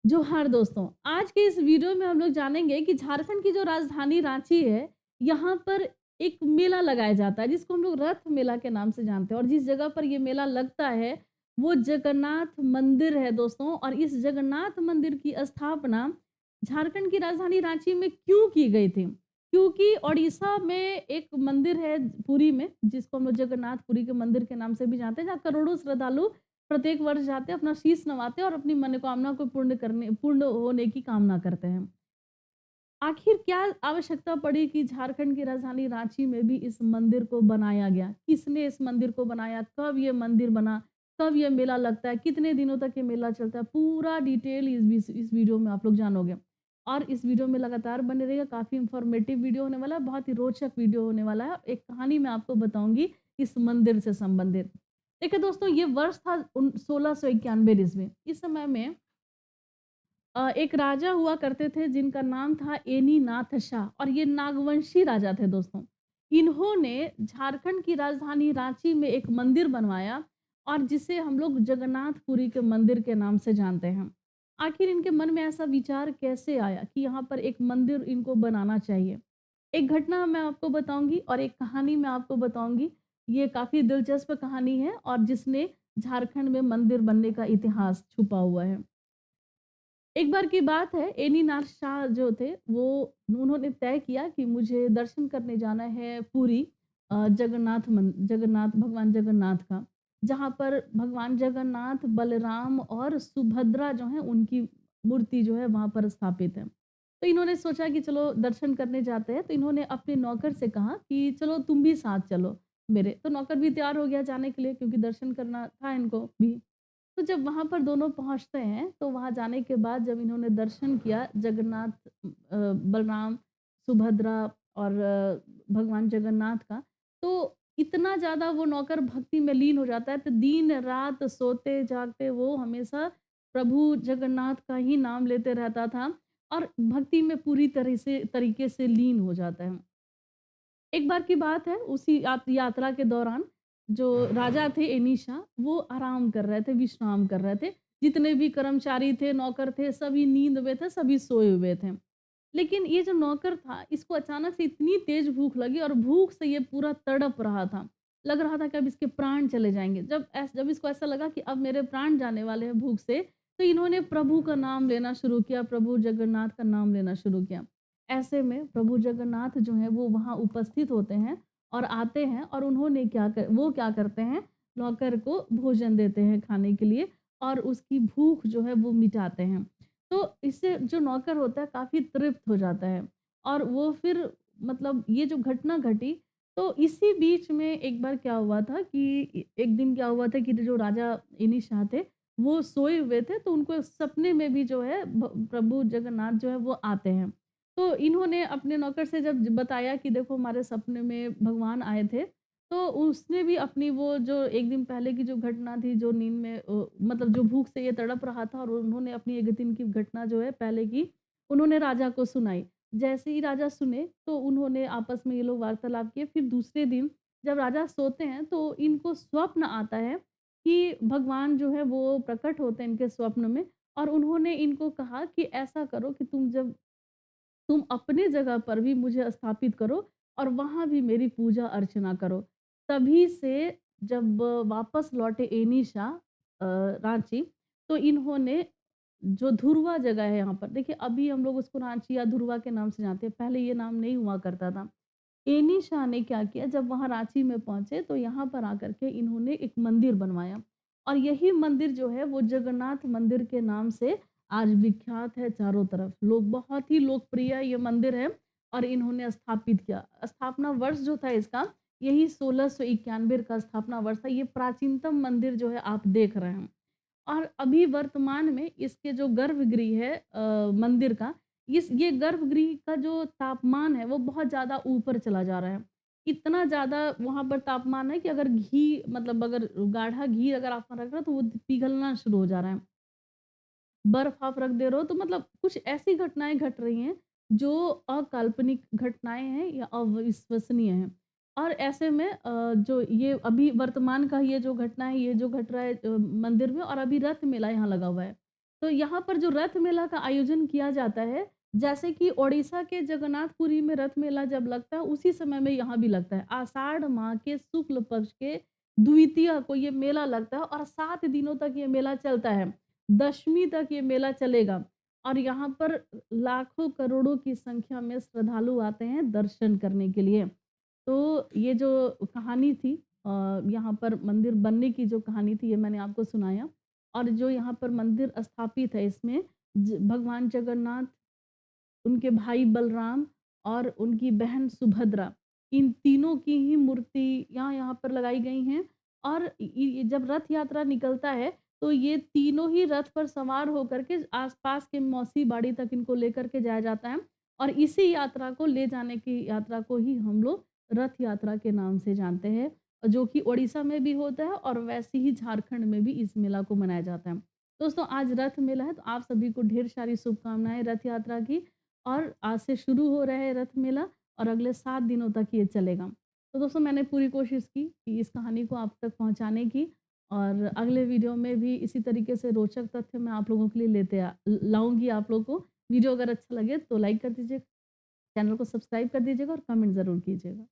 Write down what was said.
जोहार दोस्तों, आज के इस वीडियो में हम लोग जानेंगे कि झारखंड की जो राजधानी रांची है, यहाँ पर एक मेला लगाया जाता है जिसको हम लोग रथ मेला के नाम से जानते हैं और जिस जगह पर ये मेला लगता है, वो जगन्नाथ मंदिर है दोस्तों। और इस जगन्नाथ मंदिर की स्थापना झारखंड की राजधानी रांची में क्यों की गई थी? क्योंकि ओडिशा में एक मंदिर है पुरी में, जिसको हम लोग जगन्नाथपुरी के मंदिर के नाम से भी जानते हैं, जहाँ करोड़ों श्रद्धालु प्रत्येक वर्ष जाते हैं, अपना शीश नवाते हैं और अपनी मनोकामना को पूर्ण होने की कामना करते हैं। आखिर क्या आवश्यकता पड़ी कि झारखंड की राजधानी रांची में भी इस मंदिर को बनाया गया? किसने इस मंदिर को बनाया? कब ये मंदिर बना? कब ये मेला लगता है? कितने दिनों तक ये मेला चलता है? पूरा डिटेल इस वीडियो में आप लोग जानोगे। और इस वीडियो में लगातार बने रहिएगा, काफ़ी इन्फॉर्मेटिव वीडियो होने वाला है, बहुत ही रोचक वीडियो होने वाला है। एक कहानी मैं आपको बताऊँगी इस मंदिर से संबंधित। देखिए दोस्तों, ये वर्ष था 1691 ईस्वी। इस समय में एक राजा हुआ करते थे जिनका नाम था एनीनाथ शाह और ये नागवंशी राजा थे दोस्तों। इन्होंने झारखंड की राजधानी रांची में एक मंदिर बनवाया और जिसे हम लोग जगन्नाथपुरी के मंदिर के नाम से जानते हैं। आखिर इनके मन में ऐसा विचार कैसे आया कि यहाँ पर एक मंदिर इनको बनाना चाहिए? एक घटना मैं आपको बताऊँगी और एक कहानी मैं आपको बताऊँगी। ये काफ़ी दिलचस्प कहानी है और जिसने झारखंड में मंदिर बनने का इतिहास छुपा हुआ है। एक बार की बात है, एनीनाथ शाह जो थे वो उन्होंने तय किया कि मुझे दर्शन करने जाना है पुरी, जगन्नाथ भगवान जगन्नाथ का, जहाँ पर भगवान जगन्नाथ, बलराम और सुभद्रा जो हैं उनकी मूर्ति जो है वहाँ पर स्थापित है। तो इन्होंने सोचा कि चलो दर्शन करने जाते हैं, तो इन्होंने अपने नौकर से कहा कि चलो तुम भी साथ चलो मेरे। तो नौकर भी तैयार हो गया जाने के लिए क्योंकि दर्शन करना था इनको भी। तो जब वहाँ पर दोनों पहुँचते हैं, तो वहाँ जाने के बाद जब इन्होंने दर्शन किया जगन्नाथ, बलराम, सुभद्रा और भगवान जगन्नाथ का, तो इतना ज़्यादा वो नौकर भक्ति में लीन हो जाता है, तो दिन-रात सोते-जागते वो हमेशा प्रभु जगन्नाथ का ही नाम लेते रहता था और भक्ति में पूरी तरह से तरीके से लीन हो जाता है। एक बार की बात है, उसी यात्रा के दौरान जो राजा थे एनीशा, वो आराम कर रहे थे, विश्राम कर रहे थे। जितने भी कर्मचारी थे, नौकर थे, सभी नींद में थे, सभी सोए हुए थे। लेकिन ये जो नौकर था, इसको अचानक से इतनी तेज़ भूख लगी और भूख से ये पूरा तड़प रहा था। लग रहा था कि अब इसके प्राण चले जाएँगे। जब इसको ऐसा लगा कि अब मेरे प्राण जाने वाले हैं भूख से, तो इन्होंने प्रभु का नाम लेना शुरू किया, प्रभु जगन्नाथ का नाम लेना शुरू किया। ऐसे में प्रभु जगन्नाथ जो हैं वो वहाँ उपस्थित होते हैं और आते हैं और वो क्या करते हैं, नौकर को भोजन देते हैं खाने के लिए और उसकी भूख जो है वो मिटाते हैं। तो इससे जो नौकर होता है काफ़ी तृप्त हो जाता है और वो फिर मतलब ये जो घटना घटी, तो इसी बीच में एक बार क्या हुआ था कि एक दिन क्या हुआ था कि जो राजा इनी शाह थे, वो सोए हुए थे तो उनको सपने में भी जो है प्रभु जगन्नाथ जो है वो आते हैं। तो इन्होंने अपने नौकर से जब बताया कि देखो हमारे सपने में भगवान आए थे, तो उसने भी अपनी वो जो एक दिन पहले की जो घटना थी, जो नींद में मतलब जो भूख से ये तड़प रहा था और उन्होंने अपनी एक दिन की घटना जो है पहले की, उन्होंने राजा को सुनाई। जैसे ही राजा सुने, तो उन्होंने आपस में ये लोग वार्तालाप किए। फिर दूसरे दिन जब राजा सोते हैं, तो इनको स्वप्न आता है कि भगवान जो है वो प्रकट होते हैं इनके स्वप्न में और उन्होंने इनको कहा कि ऐसा करो कि तुम अपने जगह पर भी मुझे स्थापित करो और वहाँ भी मेरी पूजा अर्चना करो। तभी से जब वापस लौटे एनीशा रांची, तो इन्होंने जो धुरवा जगह है यहाँ पर, देखिए अभी हम लोग उसको रांची या धुरवा के नाम से जानते हैं, पहले ये नाम नहीं हुआ करता था। एनी शाह ने क्या किया, जब वहाँ रांची में पहुँचे तो यहाँ पर आकर के इन्होंने एक मंदिर बनवाया और यही मंदिर जो है वो जगन्नाथ मंदिर के नाम से आज विख्यात है चारों तरफ। लोग बहुत ही लोकप्रिय ये मंदिर है और इन्होंने स्थापित किया। स्थापना वर्ष जो था इसका, यही 1691 का स्थापना वर्ष था। ये प्राचीनतम मंदिर जो है आप देख रहे हैं। और अभी वर्तमान में इसके जो गर्भगृह है मंदिर का, इस ये गर्भगृह का जो तापमान है वो बहुत ज़्यादा ऊपर चला जा रहा है। इतना ज़्यादा वहाँ पर तापमान है कि अगर घी मतलब अगर गाढ़ा घी अगर आप वहाँ रख रहे हो तो वो पिघलना शुरू हो जा रहा है। बर्फ आप रख दे रहे हो तो मतलब कुछ ऐसी घटनाएँ घट रही हैं जो अकाल्पनिक घटनाएँ हैं या अविश्वसनीय हैं। और ऐसे में जो ये अभी वर्तमान का ये जो घटना है, ये जो घट रहा है मंदिर में और अभी रथ मेला यहाँ लगा हुआ है। तो यहाँ पर जो रथ मेला का आयोजन किया जाता है, जैसे कि ओडिशा के जगन्नाथपुरी में रथ मेला जब लगता है, उसी समय में यहाँ भी लगता है। आषाढ़ माह के शुक्ल पक्ष के द्वितीया को ये मेला लगता है और 7 दिनों तक ये मेला चलता है। दशमी तक ये मेला चलेगा और यहाँ पर लाखों करोड़ों की संख्या में श्रद्धालु आते हैं दर्शन करने के लिए। तो ये जो कहानी थी यहाँ पर मंदिर बनने की जो कहानी थी, ये मैंने आपको सुनाया। और जो यहाँ पर मंदिर स्थापित है इसमें भगवान जगन्नाथ, उनके भाई बलराम और उनकी बहन सुभद्रा, इन तीनों की ही मूर्तियाँ यहाँ पर लगाई गई हैं। और जब रथ यात्रा निकलता है तो ये तीनों ही रथ पर सवार होकर के आसपास के मौसी बाड़ी तक इनको लेकर के जाया जाता है और इसी यात्रा को ले जाने की यात्रा को ही हम लोग रथ यात्रा के नाम से जानते हैं, जो कि उड़ीसा में भी होता है और वैसे ही झारखंड में भी इस मेला को मनाया जाता है। दोस्तों, आज रथ मेला है तो आप सभी को ढेर सारी शुभकामनाएँ रथ यात्रा की। और आज से शुरू हो रहा है रथ मेला और अगले 7 दिनों तक ये चलेगा। तो दोस्तों, मैंने पूरी कोशिश की कि इस कहानी को आप तक पहुँचाने की और अगले वीडियो में भी इसी तरीके से रोचक तथ्य मैं आप लोगों के लिए लेते लाऊँगी आप लोगों को। वीडियो अगर अच्छा लगे तो लाइक कर दीजिए, चैनल को सब्सक्राइब कर दीजिएगा और कमेंट ज़रूर कीजिएगा।